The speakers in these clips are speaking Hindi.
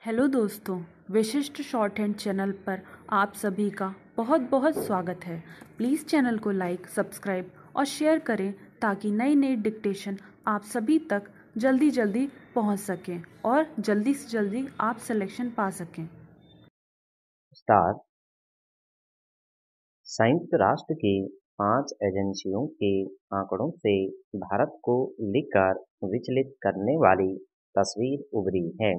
हेलो दोस्तों, विशिष्ट शॉर्ट हैंड चैनल पर आप सभी का बहुत बहुत स्वागत है। प्लीज़ चैनल को लाइक, सब्सक्राइब और शेयर करें ताकि नई नई डिक्टेशन आप सभी तक जल्दी जल्दी पहुंच सकें और जल्दी से जल्दी आप सिलेक्शन पा सकें। स्टार संयुक्त राष्ट्र की 5 एजेंसियों के आंकड़ों से भारत को लेकर विचलित करने वाली तस्वीर उभरी है।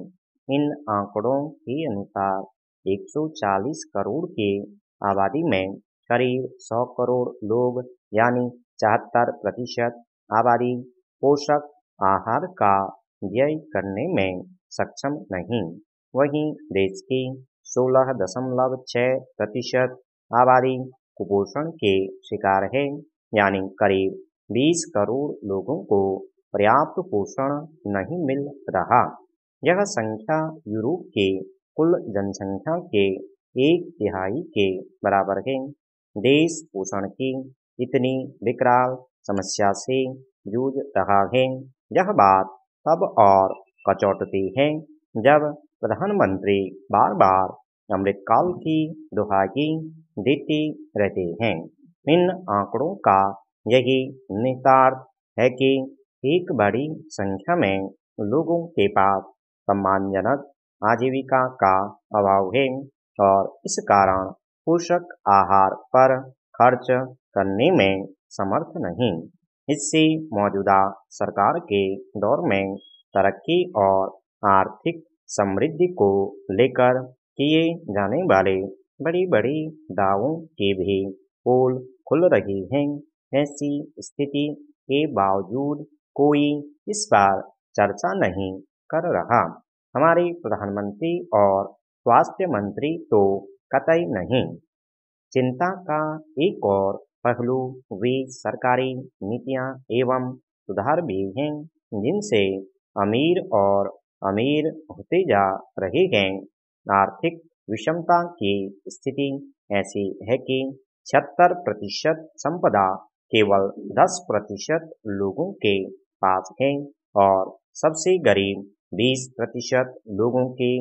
इन आंकड़ों के अनुसार 140 करोड़ की आबादी में करीब 100 करोड़ लोग यानी 74% आबादी पोषक आहार का व्यय करने में सक्षम नहीं। वहीं देश की 16.6% आबादी कुपोषण के शिकार है, यानी करीब 20 करोड़ लोगों को पर्याप्त पोषण नहीं मिल रहा। यह संख्या यूरोप की कुल जनसंख्या के 1/3 के बराबर है। देश पोषण की इतनी विकराल समस्या से जूझ रहा है। यह बात तब और कचौटती है जब प्रधानमंत्री बार बार अमृतकाल की दुहाई देते रहते हैं। इन आंकड़ों का यही निहितार्थ है कि एक बड़ी संख्या में लोगों के पास सम्मानजनक आजीविका का अभाव है और इस कारण पोषक आहार पर खर्च करने में समर्थ नहीं। इससे मौजूदा सरकार के दौर में तरक्की और आर्थिक समृद्धि को लेकर किए जाने वाले बड़ी बड़ी दावों की भी पोल खुल रही हैं। ऐसी स्थिति के बावजूद कोई इस पर चर्चा नहीं कर रहा। हमारे प्रधानमंत्री और स्वास्थ्य मंत्री तो कतई नहीं। चिंता का एक और पहलू वे सरकारी नीतियां एवं सुधार भी हैं जिनसे अमीर और अमीर होते जा रहे हैं। आर्थिक विषमता की स्थिति ऐसी है कि 76% संपदा केवल 10% लोगों के पास है और सबसे गरीब 20% लोगों के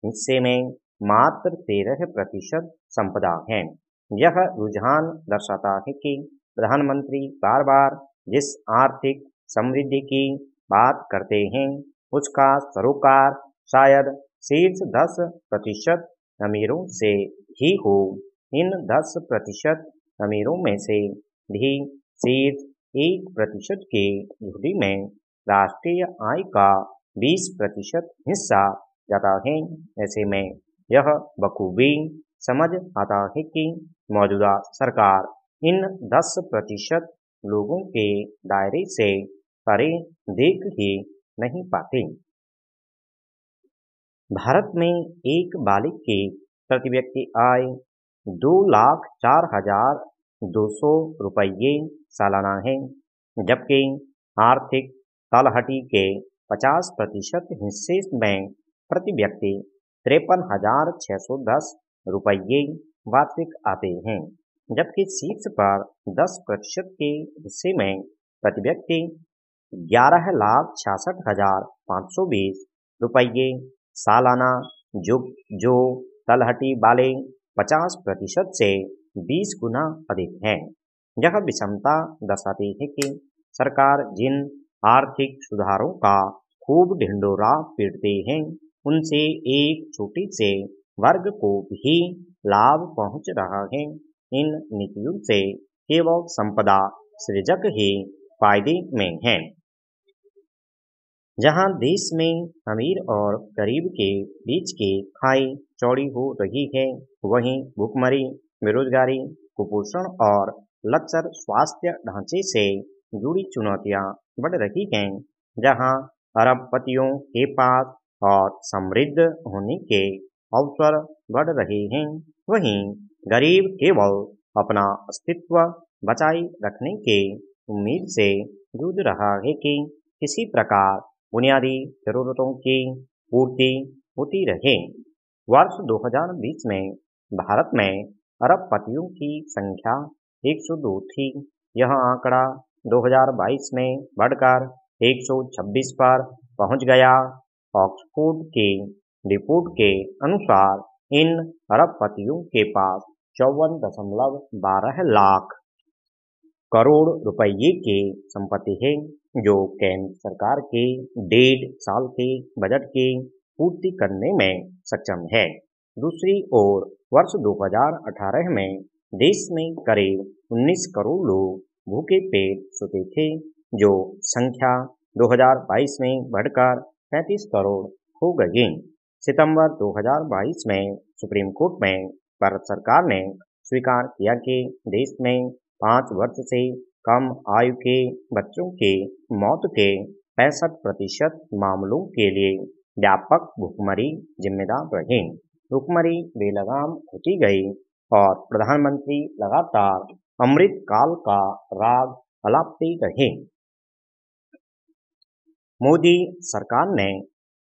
हिस्से में मात्र 13% संपदा है। यह रुझान दर्शाता है कि प्रधानमंत्री बार बार जिस आर्थिक समृद्धि की बात करते हैं उसका सरोकार शायद शीर्ष 10% अमीरों से ही हो। इन 10% अमीरों में से भी शीर्ष 1% की झोली में राष्ट्रीय आय का 20% हिस्सा जाता है। ऐसे में यह बखूबी समझ आता है कि मौजूदा सरकार इन 10% लोगों के दायरे से परे देख ही नहीं पाती। भारत में एक बालिग की प्रति व्यक्ति आय 2,04,200 सालाना है, जबकि आर्थिक तलहटी के 50% हिस्से में प्रति व्यक्ति 53,610 वार्षिक आते हैं, जबकि शीर्ष पर 10% के हिस्से में प्रति व्यक्ति 11,66,520 सालाना जो तलहटी वाले 50% से 20 गुना अधिक है। यह विषमता दर्शाती है कि सरकार जिन आर्थिक सुधारों का खूब ढिंढोरा पीटती है उनसे एक छोटे से वर्ग को भी लाभ पहुंच रहा है। इन नीतियों से केवल संपदा सृजक ही फायदे में हैं। जहां देश में अमीर और गरीब के बीच की खाई चौड़ी हो रही है, वहीं भुखमरी, बेरोजगारी, कुपोषण और लचर स्वास्थ्य ढांचे से जुड़ी चुनौतियां बढ़ रही हैं। जहां अरबपतियों के पास और समृद्ध होने के अवसर बढ़ रहे हैं, वहीं गरीब केवल अपना अस्तित्व बचाए रखने की उम्मीद से जूझ रहा है कि किसी प्रकार बुनियादी जरूरतों की पूर्ति होती रहे। वर्ष 2020 में भारत में अरबपतियों की संख्या 102 थी। यह आंकड़ा 2022 में बढ़कर 126 पर पहुंच गया। ऑक्सफोर्ड की रिपोर्ट के अनुसार इन अरबपतियों के पास 54.12 लाख करोड़ रुपये की संपत्ति है, जो केंद्र सरकार के 1.5 साल के बजट की पूर्ति करने में सक्षम है। दूसरी ओर वर्ष 2018 में देश में करीब 19 करोड़ लोग भूखे पेट सोते थे, जो संख्या 2022 में बढ़कर 35 करोड़ हो गई। सितंबर 2022 में सुप्रीम कोर्ट में भारत सरकार ने स्वीकार किया कि देश में 5 वर्ष से कम आयु के बच्चों की मौत के 65% मामलों के लिए व्यापक भुखमरी जिम्मेदार रही। भुखमरी बेलगाम खींची गई और प्रधानमंत्री लगातार अमृत काल का राग अलापते रहे। मोदी सरकार ने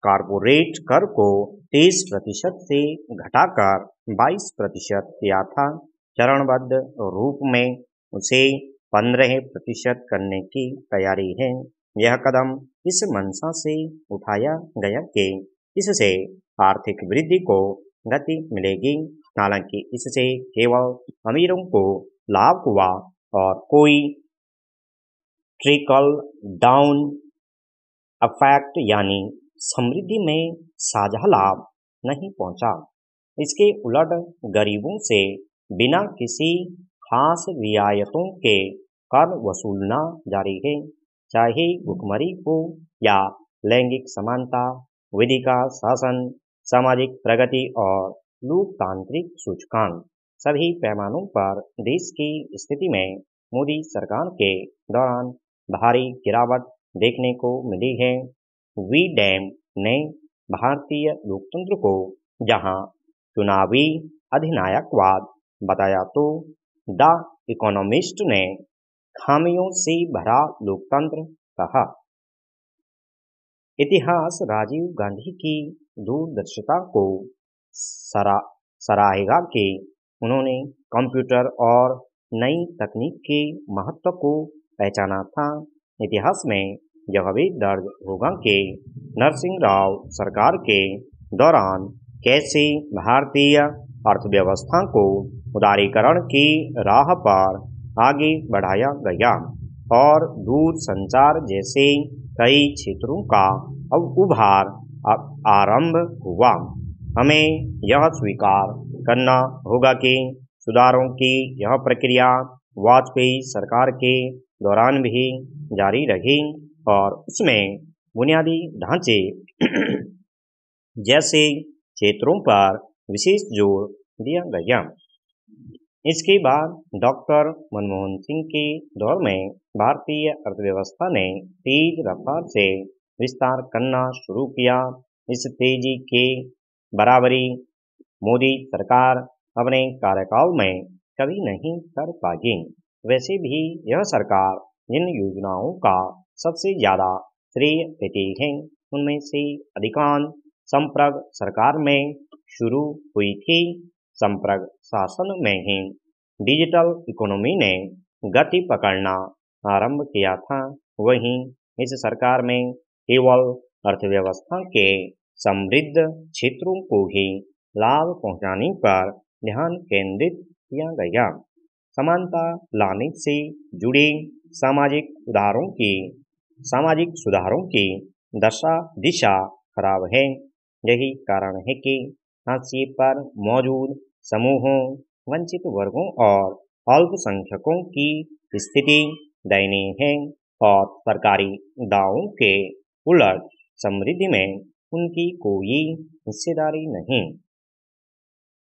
कॉर्पोरेट कर को 30% से घटाकर 22% किया था। चरणबद्ध रूप में उसे 15% करने की तैयारी है। यह कदम इस मंशा से उठाया गया कि इससे आर्थिक वृद्धि को गति मिलेगी। हालांकि इससे केवल अमीरों को लाभ हुआ और कोई ट्रिकल डाउन इफेक्ट यानी समृद्धि में साझा लाभ नहीं पहुंचा। इसके उलट गरीबों से बिना किसी खास रियायतों के कर वसूलना जारी है, चाहे भुखमरी हो या लैंगिक समानता, विधि का शासन, सामाजिक प्रगति और लोकतांत्रिक सूचकांक। सभी पैमानों पर देश की स्थिति में मोदी सरकार के दौरान भारी गिरावट देखने को मिली है। वी-डैम ने भारतीय लोकतंत्र को जहां चुनावी अधिनायकवाद बताया, तो द इकोनॉमिस्ट ने खामियों से भरा लोकतंत्र कहा। इतिहास राजीव गांधी की दूरदर्शिता को सराहेगा कि उन्होंने कंप्यूटर और नई तकनीक के महत्व को पहचाना था। इतिहास में यह भी दर्ज होगा कि नरसिंह राव सरकार के दौरान कैसे भारतीय अर्थव्यवस्था को उदारीकरण की राह पर आगे बढ़ाया गया और दूरसंचार जैसे कई क्षेत्रों का उभार आरंभ हुआ। हमें यह स्वीकार करना होगा कि सुधारों की यह प्रक्रिया वाजपेयी सरकार के दौरान भी जारी रही और उसमें बुनियादी ढांचे जैसे क्षेत्रों पर विशेष जोर दिया गया। इसके बाद डॉक्टर मनमोहन सिंह के दौर में भारतीय अर्थव्यवस्था ने तेज रफ्तार से विस्तार करना शुरू किया। इस तेजी के बराबरी मोदी सरकार अपने कार्यकाल में कभी नहीं कर पाई। वैसे भी यह सरकार जिन योजनाओं का सबसे ज्यादा श्रेय देती है, उनमें से अधिकांश संप्रग सरकार में शुरू हुई थी। संप्रग शासन में ही डिजिटल इकोनॉमी ने गति पकड़ना आरंभ किया था। वहीं इस सरकार में केवल अर्थव्यवस्था के समृद्ध क्षेत्रों को ही लाभ पहुंचाने पर ध्यान केंद्रित किया गया। समानता लाने से जुड़े सामाजिक सुधारों की दिशा खराब है। यही कारण है कि हाशिए पर मौजूद समूहों, वंचित वर्गों और अल्पसंख्यकों की स्थिति दयनीय है और सरकारी दावों के उलट समृद्धि में उनकी कोई हिस्सेदारी नहीं।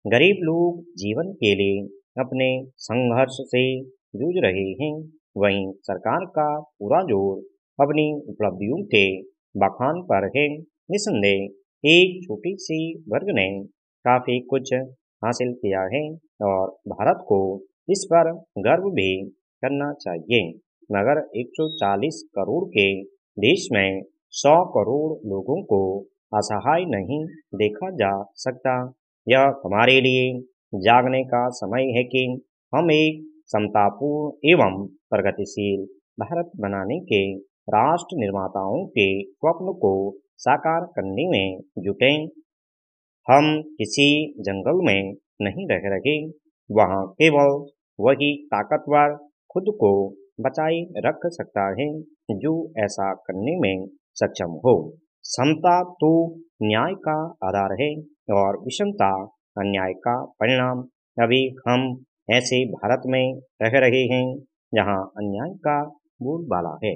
गरीब लोग जीवन के लिए अपने संघर्ष से जूझ रहे हैं। वहीं सरकार का पूरा जोर अपनी उपलब्धियों के बखान पर है। निस्संदेह एक छोटी सी वर्ग ने काफी कुछ हासिल किया है और भारत को इस पर गर्व भी करना चाहिए, मगर 140 करोड़ के देश में 100 करोड़ लोगों को असहाय नहीं देखा जा सकता। यह हमारे लिए जागने का समय है कि हम एक समतापूर्ण एवं प्रगतिशील भारत बनाने के राष्ट्र निर्माताओं के स्वप्न को साकार करने में जुटें। हम किसी जंगल में नहीं रह रहे, वहाँ केवल वही ताकतवर खुद को बचाए रख सकता है जो ऐसा करने में सक्षम हो। समता तो न्याय का आधार है और विषमता अन्याय का परिणाम। अभी हम ऐसे भारत में रह रहे हैं जहाँ अन्याय का बोलबाला है।